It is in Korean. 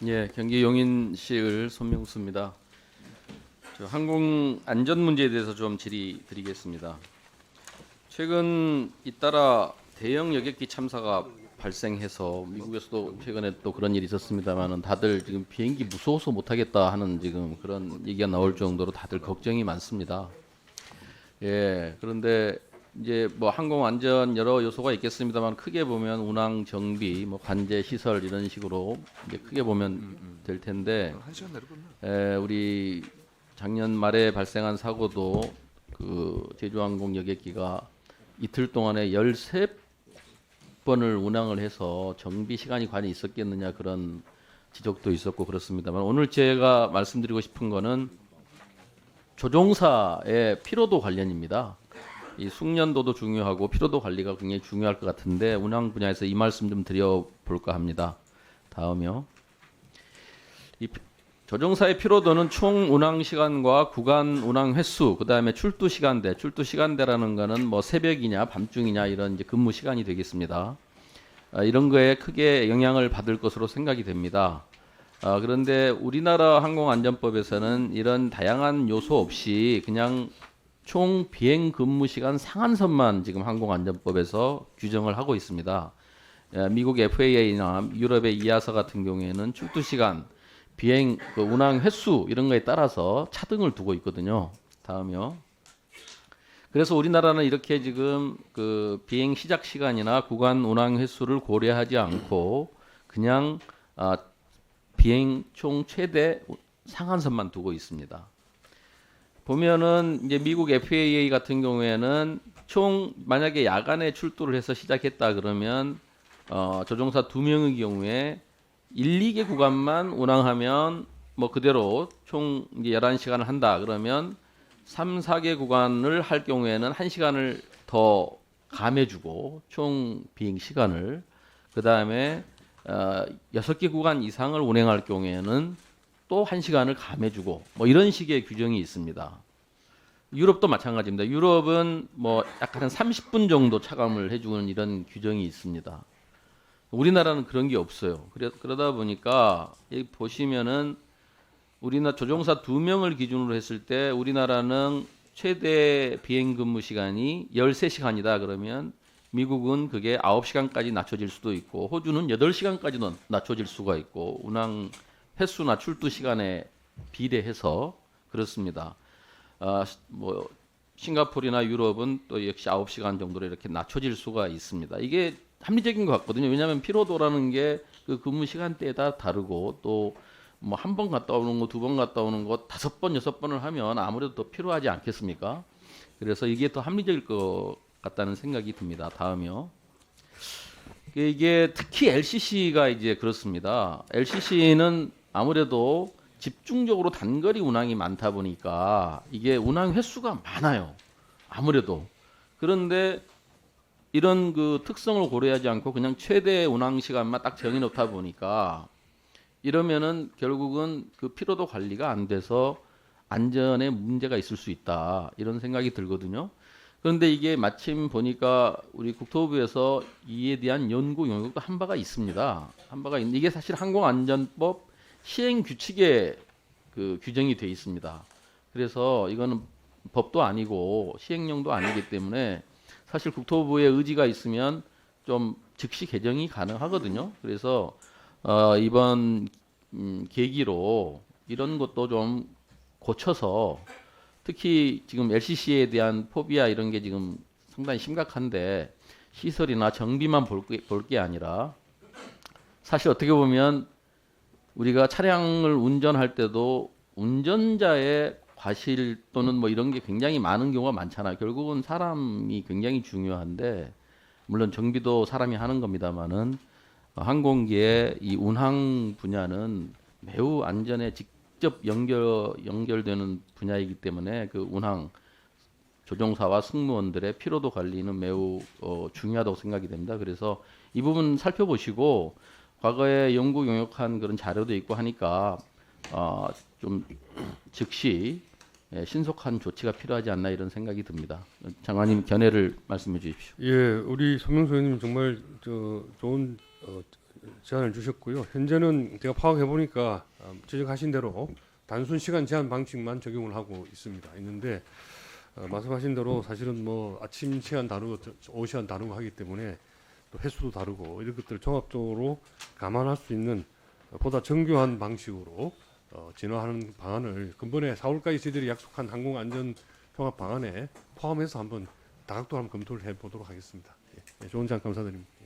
예, 경기 용인시을 손명수입니다. 항공 안전 문제에 대해서 좀 질의드리겠습니다. 최근 잇따라 대형 여객기 참사가 발생해서 미국에서도 최근에 또 그런 일이 있었습니다만은 다들 지금 비행기 무서워서 못하겠다 하는 지금 그런 얘기가 나올 정도로 다들 걱정이 많습니다. 예, 그런데 이제 뭐 항공 안전 여러 요소가 있겠습니다만 크게 보면 운항 정비, 뭐 관제 시설 이런 식으로 이제 크게 보면 될 텐데, 우리 작년 말에 발생한 사고도 그 제주항공 여객기가 이틀 동안에 13번을 운항을 해서 정비 시간이 과연 있었겠느냐 그런 지적도 있었고 그렇습니다만, 오늘 제가 말씀드리고 싶은 거는 조종사의 피로도 관련입니다. 이 숙련도도 중요하고 피로도 관리가 굉장히 중요할 것 같은데 운항 분야에서 이 말씀 좀 드려볼까 합니다. 다음이요. 이 조종사의 피로도는 총 운항 시간과 구간 운항 횟수, 그 다음에 출두 시간대, 출두 시간대라는 거는 뭐 새벽이냐 밤중이냐 이런 이제 근무 시간이 되겠습니다. 이런 거에 크게 영향을 받을 것으로 생각이 됩니다. 그런데 우리나라 항공안전법에서는 이런 다양한 요소 없이 그냥 총 비행 근무 시간 상한선만 지금 항공안전법에서 규정을 하고 있습니다. 미국 FAA나 유럽의 이아사 같은 경우에는 출두 시간, 비행 그 운항 횟수 이런 거에 따라서 차등을 두고 있거든요. 다음이요. 그래서 우리나라는 이렇게 지금 그 비행 시작 시간이나 구간 운항 횟수를 고려하지 않고 그냥 비행 총 최대 상한선만 두고 있습니다. 보면은 이제 미국 FAA 같은 경우에는 총 만약에 야간에 출두를 해서 시작했다 그러면 조종사 2명의 경우에 1, 2개 구간만 운항하면 뭐 그대로 총 이제 11시간을 한다 그러면 3, 4개 구간을 할 경우에는 1시간을 더 감해주고 총 비행 시간을 그다음에 6개 구간 이상을 운행할 경우에는 또 1시간을 감해주고 뭐 이런 식의 규정이 있습니다. 유럽도 마찬가지입니다. 유럽은 뭐 약간 한 30분 정도 차감을 해주는 이런 규정이 있습니다. 우리나라는 그런 게 없어요. 그러다 보니까 여기 보시면은 우리나라 조종사 2명을 기준으로 했을 때 우리나라는 최대 비행 근무 시간이 13시간이다 그러면 미국은 그게 9시간까지 낮춰질 수도 있고 호주는 8시간까지도 낮춰질 수가 있고 운항 횟수나 출두 시간에 비례해서 그렇습니다. 뭐 싱가포르나 유럽은 또 역시 9시간 정도로 이렇게 낮춰질 수가 있습니다. 이게 합리적인 것 같거든요. 왜냐하면 피로도라는 게 그 근무 시간대에 따라 다르고 또 뭐 한 번 갔다 오는 거, 2번 갔다 오는 거, 5번, 6번을 하면 아무래도 더 피로하지 않겠습니까? 그래서 이게 더 합리적일 것 같다는 생각이 듭니다. 다음이요. 이게 특히 LCC가 이제 그렇습니다. LCC는 아무래도 집중적으로 단거리 운항이 많다 보니까 이게 운항 횟수가 많아요. 아무래도. 그런데 이런 그 특성을 고려하지 않고 그냥 최대 운항 시간만 딱 정해놓다 보니까 이러면은 결국은 그 피로도 관리가 안 돼서 안전에 문제가 있을 수 있다. 이런 생각이 들거든요. 그런데 이게 마침 보니까 우리 국토부에서 이에 대한 연구 용역도 한 바가 있습니다. 한 바가 있는데 이게 사실 항공안전법 시행 규칙에 그 규정이 돼 있습니다. 그래서 이거는 법도 아니고 시행령도 아니기 때문에 사실 국토부의 의지가 있으면 좀 즉시 개정이 가능하거든요. 그래서 이번 계기로 이런 것도 좀 고쳐서 특히 지금 LCC에 대한 포비아 이런 게 지금 상당히 심각한데 시설이나 정비만 볼 게 아니라 사실 어떻게 보면 우리가 차량을 운전할 때도 운전자의 과실 또는 뭐 이런 게 굉장히 많은 경우가 많잖아요. 결국은 사람이 굉장히 중요한데 물론 정비도 사람이 하는 겁니다만은 항공기의 이 운항 분야는 매우 안전에 직접 연결되는 분야이기 때문에 그 운항 조종사와 승무원들의 피로도 관리는 매우 중요하다고 생각이 됩니다. 그래서 이 부분 살펴보시고 과거에 연구 용역한 그런 자료도 있고 하니까 좀 즉시 신속한 조치가 필요하지 않나 이런 생각이 듭니다. 장관님 견해를 말씀해 주십시오. 예, 우리 손명수 의원님 정말 좋은 제안을 주셨고요. 현재는 제가 파악해 보니까 지적하신 대로 단순 시간 제한 방식만 적용을 하고 있는데 말씀하신 대로 사실은 뭐 아침 시간 다르고 오후 시간 다르고 하기 때문에 또 횟수도 다르고 이런 것들을 종합적으로 감안할 수 있는 보다 정교한 방식으로 진화하는 방안을 근본에 4월까지 저희들이 약속한 항공안전 종합 방안에 포함해서 한번 다각도로 한번 검토를 해보도록 하겠습니다. 예, 좋은 제안 감사드립니다.